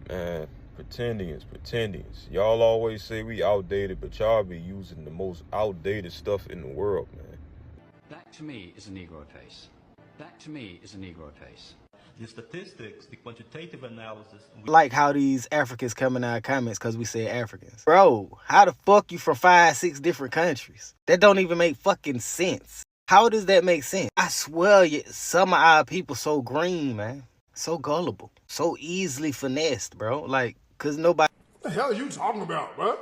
Man, pretendians. Y'all always say we outdated, but y'all be using the most outdated stuff in the world, man. That to me is a Negro case. That to me is a Negro case. The statistics, the quantitative analysis. Like how these Africans come in our comments because we say Africans. Bro, how the fuck you from 5, 6 different countries? That don't even make fucking sense. How does that make sense? I swear, some of our people so green, man. So gullible. So easily finessed, bro. Like, because nobody... What the hell are you talking about, bro?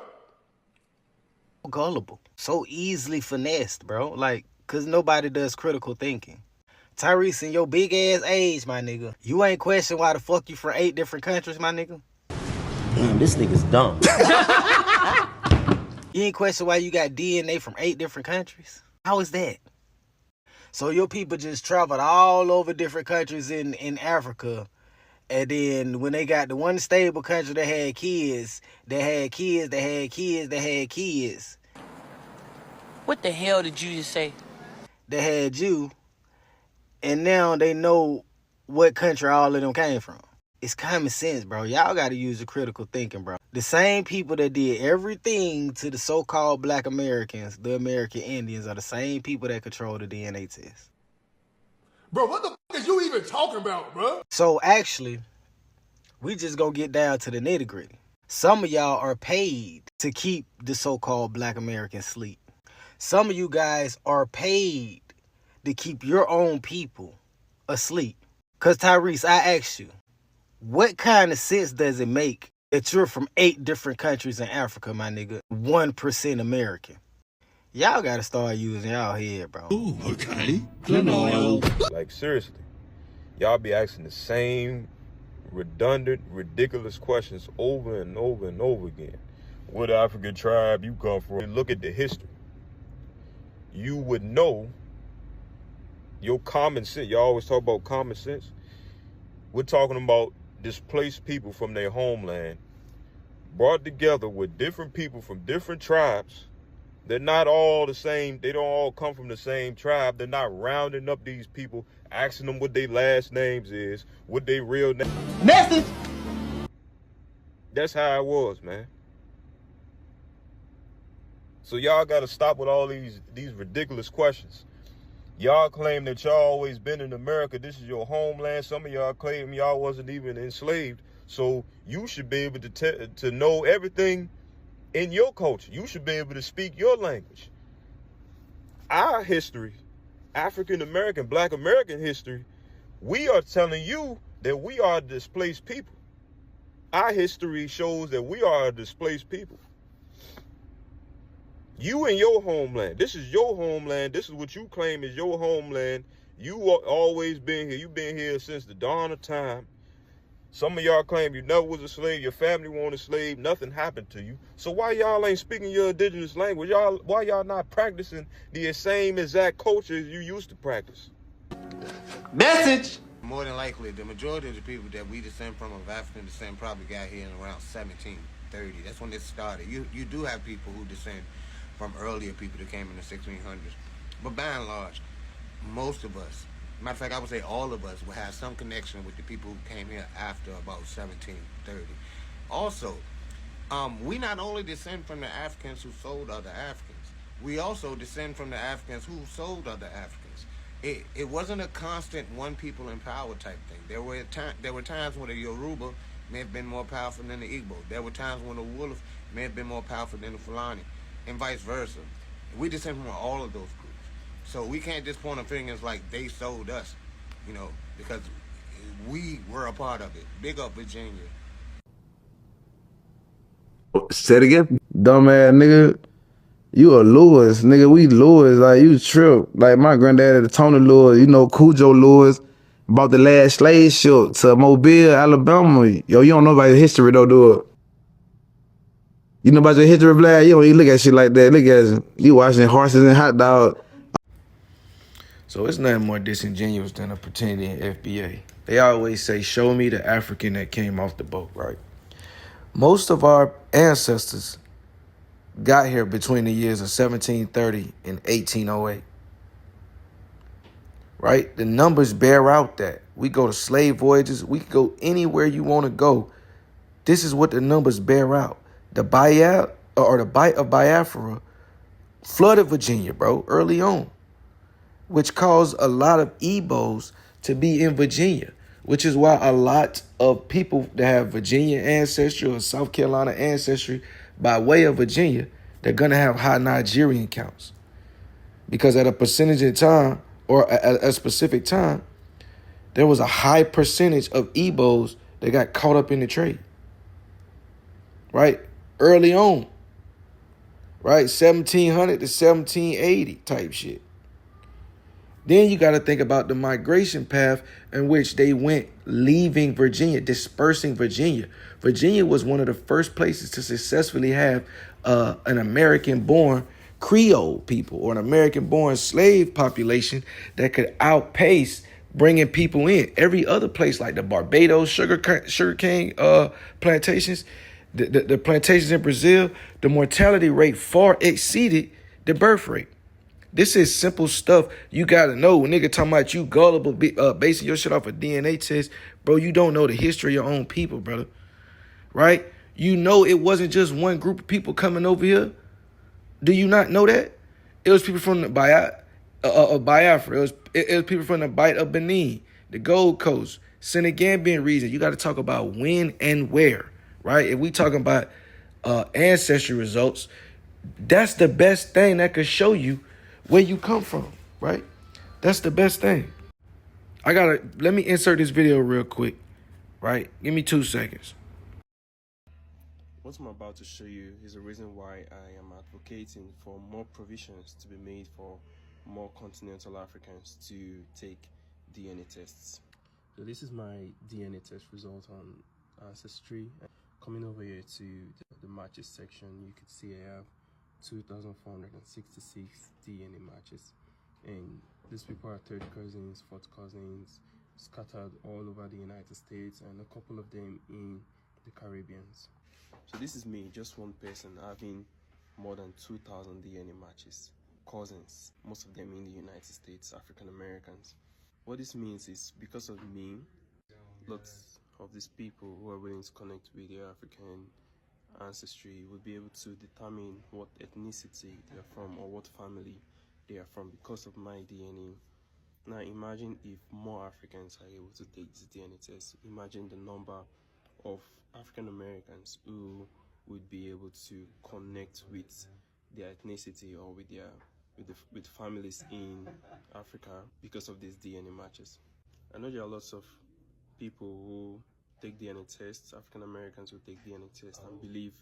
Gullible. So easily finessed, bro. Like, because nobody does critical thinking. Tyrese, in your big ass age, my nigga, you ain't question why the fuck you from 8 different countries, my nigga? Damn, this nigga's dumb. You ain't question why you got DNA from 8 different countries? How is that? So your people just traveled all over different countries in Africa, and then when they got the one stable country that had kids, What the hell did you just say? They had you, and now they know what country all of them came from. It's common sense, bro. Y'all got to use the critical thinking, bro. The same people that did everything to the so-called black Americans, the American Indians, are the same people that control the DNA test. Bro, what the fuck is you even talking about, bro? So actually, we just gonna get down to the nitty-gritty. Some of y'all are paid to keep the so-called black Americans asleep. Some of you guys are paid to keep your own people asleep. Because Tyrese, I asked you, what kind of sense does it make that you're from 8 different countries in Africa, my nigga, 1% American? Y'all gotta start using y'all head, bro. Ooh, okay. Like, seriously. Y'all be asking the same redundant, ridiculous questions over and over and over again. What African tribe you come from? Look at the history. You would know your common sense. Y'all always talk about common sense. We're talking about displaced people from their homeland, brought together with different people from different tribes. They're not all the same. They don't all come from the same tribe. They're not rounding up these people, asking them what their last names is, what their real name. Message. That's how it was, man. So y'all got to stop with all these ridiculous questions. Y'all claim that y'all always been in America. This is your homeland. Some of y'all claim y'all wasn't even enslaved. So you should be able to know everything in your culture. You should be able to speak your language. Our history, African American, Black American history, we are telling you that we are displaced people. Our history shows that we are a displaced people. You in your homeland. This is your homeland. This is what you claim is your homeland. You always been here. You've been here since the dawn of time. Some of y'all claim you never was a slave. Your family wasn't a slave. Nothing happened to you. So why y'all ain't speaking your indigenous language? Why y'all not practicing the same exact culture as you used to practice? Message. More than likely, the majority of the people that we descend from of African descent probably got here in around 1730. That's when this started. You do have people who descend from earlier people that came in the 1600s. But by and large, most of us, matter of fact, I would say all of us, will have some connection with the people who came here after about 1730. Also, we not only descend from the Africans who sold other Africans, we also descend from the Africans who sold other Africans. It wasn't a constant one people in power type thing. There were times when the Yoruba may have been more powerful than the Igbo. There were times when the Wolof may have been more powerful than the Fulani, and vice versa. We descend from all of those groups. So we can't just point a finger as like they sold us, you know, because we were a part of it. Big up Virginia. Say it again. Dumbass nigga. You a Lewis, nigga. We Lewis. Like, you trip. Like, my granddaddy, Tony Lewis, you know, Cujo Lewis, bought the last slave ship to Mobile, Alabama. Yo, you don't know about your history, though, do it. You know about your history, Vlad? You don't even look at shit like that. Look at you watching horses and hot dogs. So it's nothing more disingenuous than a pretending FBA. They always say, show me the African that came off the boat, right? Most of our ancestors got here between the years of 1730 and 1808. Right? The numbers bear out that. We go to slave voyages. We can go anywhere you want to go This is what the numbers bear out. The Bight of Biafra flooded Virginia, bro, early on, which caused a lot of Igbos to be in Virginia, which is why a lot of people that have Virginia ancestry or South Carolina ancestry by way of Virginia, they're going to have high Nigerian counts. Because at a percentage in time, or at a specific time, there was a high percentage of Igbos that got caught up in the trade. Right? Early on. Right? 1700 to 1780 type shit. Then you got to think about the migration path in which they went leaving Virginia, dispersing Virginia. Virginia was one of the first places to successfully have an American-born Creole people or an American-born slave population that could outpace bringing people in. Every other place like the Barbados sugarcane plantations, the plantations in Brazil, the mortality rate far exceeded the birth rate. This is simple stuff you got to know. When nigga talking about you gullible, basing your shit off a DNA test, bro, you don't know the history of your own people, brother. Right? You know it wasn't just one group of people coming over here. Do you not know that? It was people from the Biafra. It was people from the Bight of Benin, the Gold Coast, Senegambian region. You got to talk about when and where, right? If we talking about ancestry results, that's the best thing that could show you where you come from, right? That's the best thing. Let me insert this video real quick, right? Give me 2 seconds. What I'm about to show you is the reason why I am advocating for more provisions to be made for more continental Africans to take DNA tests. So this is my DNA test result on Ancestry. Coming over here to the matches section, you can see I have 2,466 DNA matches, and these people are third cousins, fourth cousins, scattered all over the United States, and a couple of them in the Caribbeans. So this is me, just one person, having more than 2,000 DNA matches, cousins, most of them in the United States, African Americans. What this means is, because of me, lots of these people who are willing to connect with their African ancestry will be able to determine what ethnicity they are from or what family they are from because of my DNA. Now imagine if more Africans are able to take this DNA test. Imagine the number of African Americans who would be able to connect with their ethnicity or with families in Africa because of these DNA matches. I know there are lots of people who take DNA tests, African Americans who take DNA tests and believe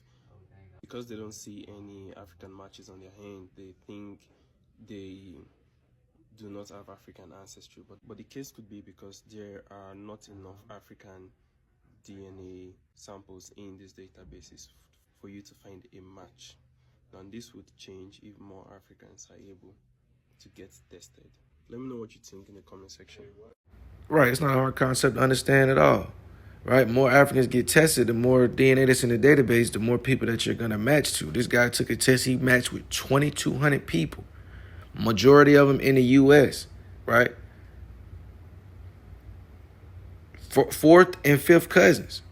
because they don't see any African matches on their hand, they think they do not have African ancestry. But the case could be because there are not enough African DNA samples in these databases for you to find a match. And this would change if more Africans are able to get tested. Let me know what you think in the comment section. Right, it's not a hard concept to understand at all. Right, more Africans get tested, the more DNA that's in the database, the more people that you're gonna match to. This guy took a test, he matched with 2,200 people. Majority of them in the U.S., right? Fourth and fifth cousins.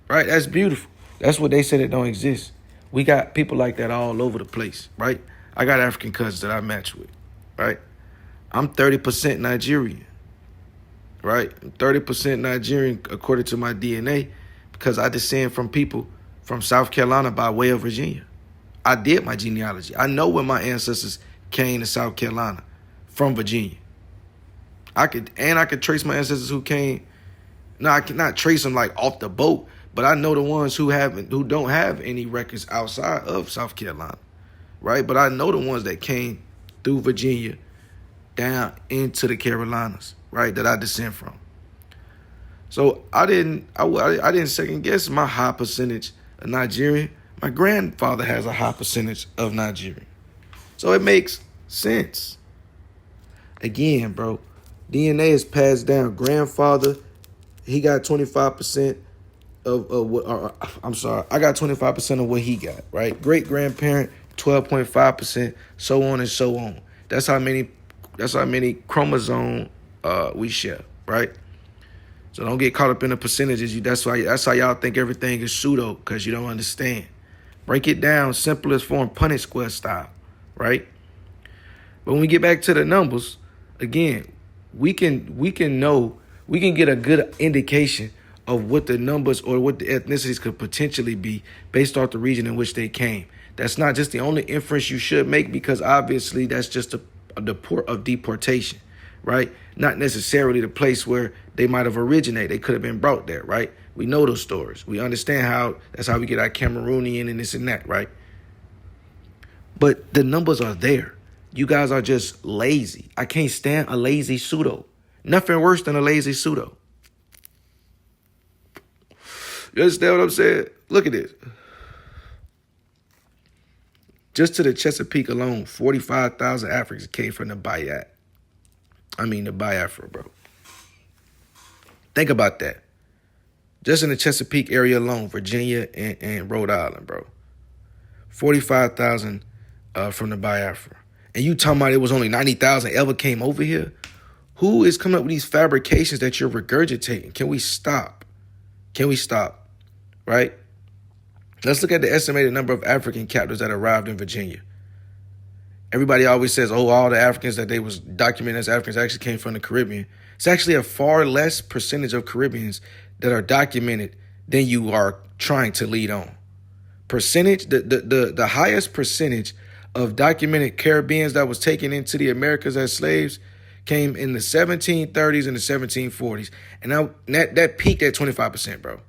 Right, that's beautiful. That's what they said it don't exist. We got people like that all over the place, right? I got African cousins that I match with, right? I'm 30% Nigerian, right? I'm 30% Nigerian according to my DNA because I descend from people from South Carolina by way of Virginia. I did my genealogy. I know where my ancestors came to South Carolina from Virginia. I could trace my ancestors who came. No, I cannot trace them like off the boat, but I know the ones who don't have any records outside of South Carolina, right? But I know the ones that came through Virginia down into the Carolinas, right? That I descend from. So I didn't second guess my high percentage of Nigerian. My grandfather has a high percentage of Nigerian. So it makes sense. Again, bro, DNA is passed down. Grandfather, he got 25% of what, I got 25% of what he got, right? Great grandparent, 12.5%, so on and so on. That's how many chromosomes we share, right? So don't get caught up in the percentages. That's how y'all think everything is pseudo, because you don't understand. Break it down, simplest form, Punnett square style, right? But when we get back to the numbers, again, we can get a good indication of what the numbers or what the ethnicities could potentially be based off the region in which they came. That's not just the only inference you should make, because obviously that's just the port of deportation, right? Not necessarily the place where they might have originated. They could have been brought there, right? We know those stories. We understand that's how we get our Cameroonian and this and that, right? But the numbers are there. You guys are just lazy. I can't stand a lazy pseudo. Nothing worse than a lazy pseudo. You understand what I'm saying? Look at this. Just to the Chesapeake alone, 45,000 Africans came from the Biafra, bro. Think about that. Just in the Chesapeake area alone, Virginia and Rhode Island, bro. 45,000 from the Biafra. And you talking about it was only 90,000 ever came over here? Who is coming up with these fabrications that you're regurgitating? Can we stop? Right? Let's look at the estimated number of African captives that arrived in Virginia. Everybody always says, oh, all the Africans that they was documented as Africans actually came from the Caribbean. It's actually a far less percentage of Caribbeans that are documented than you are trying to lead on. Percentage, the highest percentage of documented Caribbeans that was taken into the Americas as slaves came in the 1730s and the 1740s. And that peaked at 25%, bro.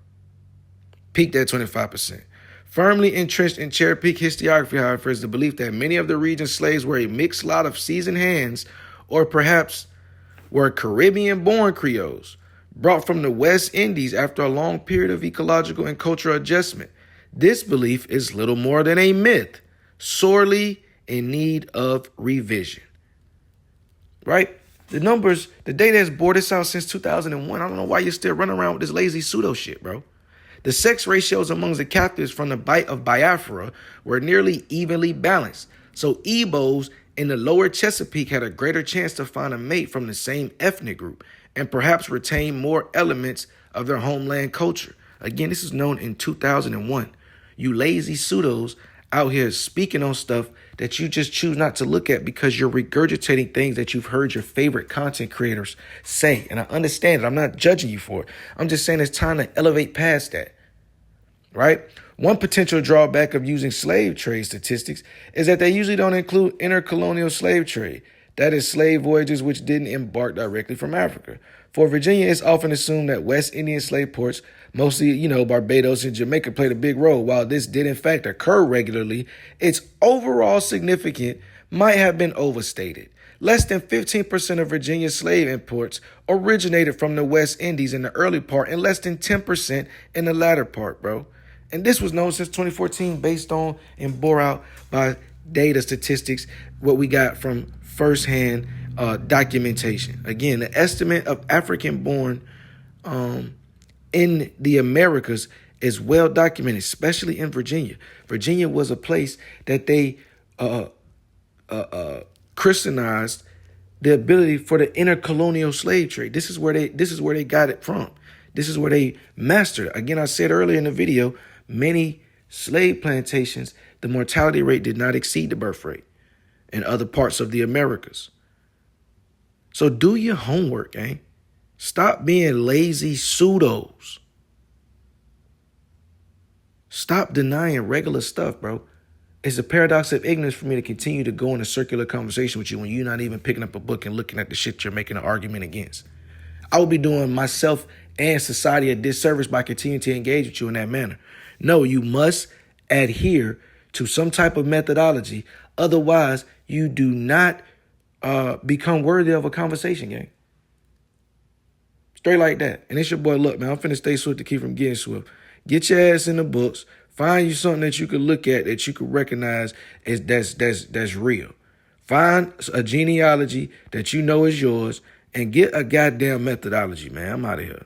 Peaked at 25%. Firmly entrenched in Chesapeake historiography, however, is the belief that many of the region's slaves were a mixed lot of seasoned hands, or perhaps were Caribbean-born Creoles, brought from the West Indies after a long period of ecological and cultural adjustment. This belief is little more than a myth, sorely in need of revision. Right? The numbers, the data has bore this out since 2001. I don't know why you're still running around with this lazy pseudo shit, bro. The sex ratios amongst the captives from the Bight of Biafra were nearly evenly balanced. So Igbos in the lower Chesapeake had a greater chance to find a mate from the same ethnic group and perhaps retain more elements of their homeland culture. Again, this is known in 2001. You lazy pseudos out here speaking on stuff that you just choose not to look at because you're regurgitating things that you've heard your favorite content creators say. And I understand it. I'm not judging you for it. I'm just saying it's time to elevate past that. Right? One potential drawback of using slave trade statistics is that they usually don't include intercolonial slave trade. That is, slave voyages which didn't embark directly from Africa. For Virginia, it's often assumed that West Indian slave ports, mostly, Barbados and Jamaica, played a big role. While this did in fact occur regularly, its overall significance might have been overstated. Less than 15% of Virginia's slave imports originated from the West Indies in the early part and less than 10% in the latter part, bro. And this was known since 2014 based on and bore out by data statistics, what we got from firsthand documentation. Again, the estimate of African-born in the Americas is well documented, especially in Virginia. Virginia was a place that they Christianized the ability for the intercolonial slave trade. This is where they got it from. This is where they mastered it. Again, I said earlier in the video, many slave plantations, the mortality rate did not exceed the birth rate in other parts of the Americas. So do your homework, gang. Stop being lazy pseudos. Stop denying regular stuff, bro. It's a paradox of ignorance for me to continue to go in a circular conversation with you when you're not even picking up a book and looking at the shit you're making an argument against. I would be doing myself and society a disservice by continuing to engage with you in that manner. No, you must adhere to some type of methodology. Otherwise, you do not become worthy of a conversation, gang. Straight like that. And it's your boy, look, man, I'm finna stay swift to keep from getting swift. Get your ass in the books. Find you something that you could look at, that you could recognize as that's real. Find a genealogy that you know is yours and get a goddamn methodology, man. I'm out of here.